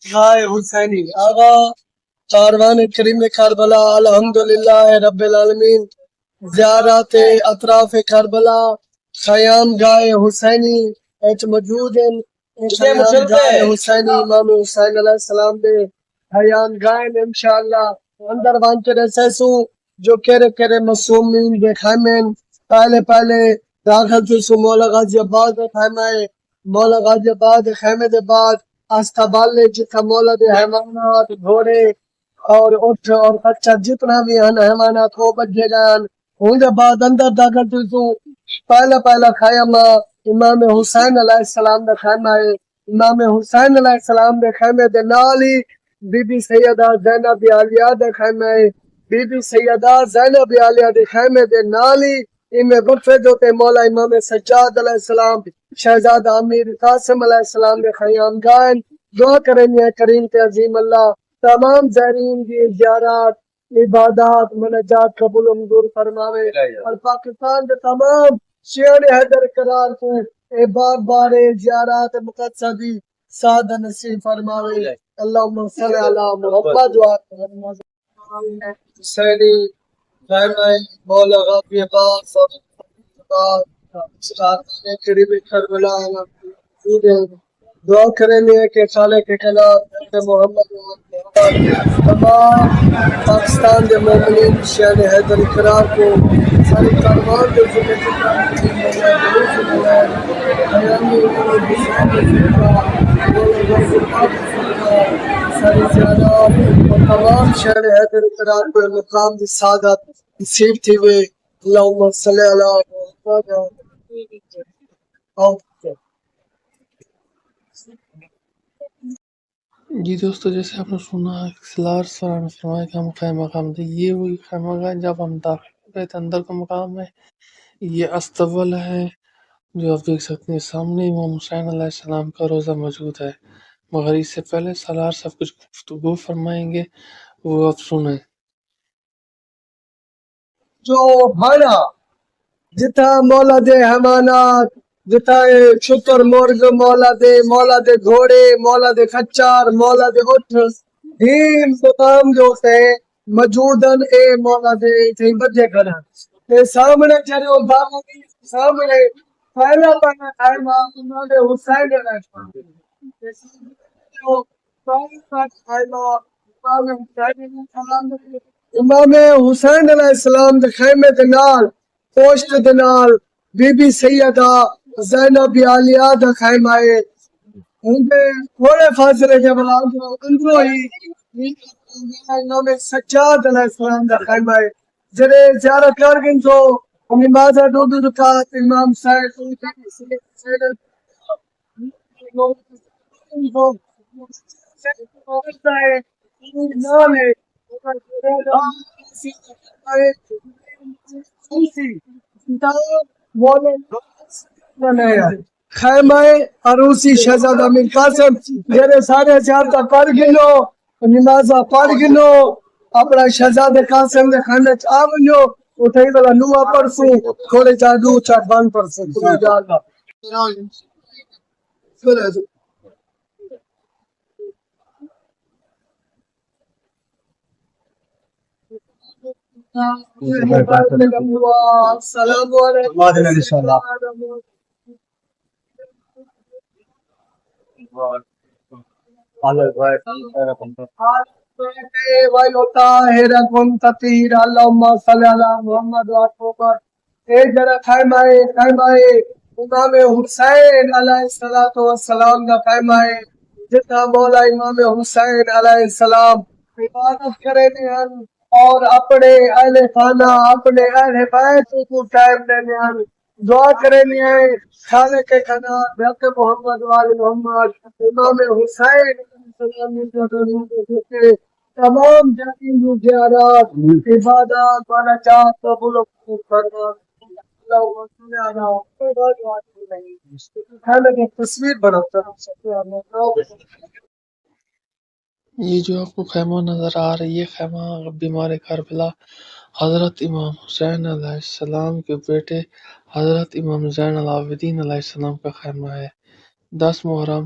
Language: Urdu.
غائے حسینی آغا کاروان کریم کربلا الحمدللہ رب العالمین زیارت اطراف کربلا خیام گائے حسینی ایچ موجود ہیں خیام گائے حسینی امام حسین علیہ السلام دے خیام گائے انشاءاللہ اندر وانچے رسیسو جو کہرے مسومین دے خیمین پہلے داخل تسو مولا غازی آباد دے خیمہ مولا غازی آباد دے خیمے دے بعد استبالے جتنا مولا دے حیوانات گھوڑے اور اٹھ اور کچا جتنا بھی ہیں حیوانات وہ بجے جان ان کے بعد اندر داخل تسو پہلا خیمہ امام حسین علیہ السلام دے خیمہ ہے امام حسین علیہ السلام دے خیمے دے نالی بی بی سیدہ زینب عالیہ دے خیمہ ہے بی بی سیدہ زینب عالیہ دے خیمے دے نالی میں غرفے جو تے مولا امام سجاد علیہ السلام شہزادہ امیر قاسم علیہ السلام دے خیام گائن دعا کریں یا کریم تے عظیم اللہ تمام زائرین کی زیارات عبادات منجات قبول و منظور فرماوے اور پاکستان کے تمام شیعہ حیدر قرار کو اے بار بار زیارات مقدسہ دی سعادہ نصیب فرماوے اللہم صلی علی محمد حسینی خیمہ مولا غازی آباد قریب کربلا دعا کریں گے کہ خالق کے خلاف محمد تمام پاکستان کے مومنین شہر حیدر قرار کو سارے کاروان کے ذمہ ساری زیادات اور تمام شہر حیدر قرار کو مقام کی سعادت نصیب تھی ہوئے اللہم صلی علی محمد جی دوستو، جیسے آپ نے سنا سلار سرا نے فرمایا کہ ہم خیمہ مقام تھے، یہ وہی خیمہ مقام جب ہم داخل گئے تھے اندر کا مقام ہے۔ یہ استول ہے جو آپ دیکھ سکتے ہیں، سامنے امام حسین علیہ السلام کا روزہ موجود ہے، مگر اس سے پہلے سالار سب کچھ گفتگو فرمائیں گے، وہ آپ سنیں۔ جو بھانا جتا مولا دے حیوانات جتا شکر مرغ مولا دے گھوڑے مولا دے خچار مولا دے اٹھ دین مقام جو سے موجودن اے مولا دے تھی بجے کھڑا تے سامنے چلو بابا دی سامنے پہلا خیمہ امام حسین علیہ السلام امام حسین علیہ السلام دے خیمے دے نال پوشت دے نال بی بی سیدہ زینب عالیہ دا خیمہ ہے ان کے تھوڑے فاصلے کے بلا اندروں ہی امام سجاد علیہ السلام دا خیمہ ہے جڑے زیارت کر گن تو نماز دو رکعت امام صاحب خیمہ عروسی شہزادہ امیر قاسم میرے سارے زیارتہ پڑھ گنو نمازہ پڑھ گنو اپنا شہزادہ قاسم دے خانے چاہ ونجو اتھائی والا نوہ پرسوں تھوڑے جادو چاہ بان پرسوں السلام علیکم اللہم صلی علی محمد اے جڑا خیمہ امام حسین علیہ السلام کا خیمہ ہے جتنا مولا امام حسین علیہ السلام عبادت کرے ہیں اور اپنے اہل خانہ اپنے اہل بیت کو ٹائم دینے ہیں دعا کریں ہیں خالق کے خنات حق محمد وآل محمد امام حسین تمام جاتی زیارات عبادات والا چاہت قبول فرما تصویر بناتا یہ جو آپ کو خیمہ نظر آ رہی ہے، خیمہ بیمار کربلا حضرت امام حسین علیہ السلام کے بیٹے حضرت امام زین العابدین علیہ السلام کا خیمہ ہے۔ 10 محرم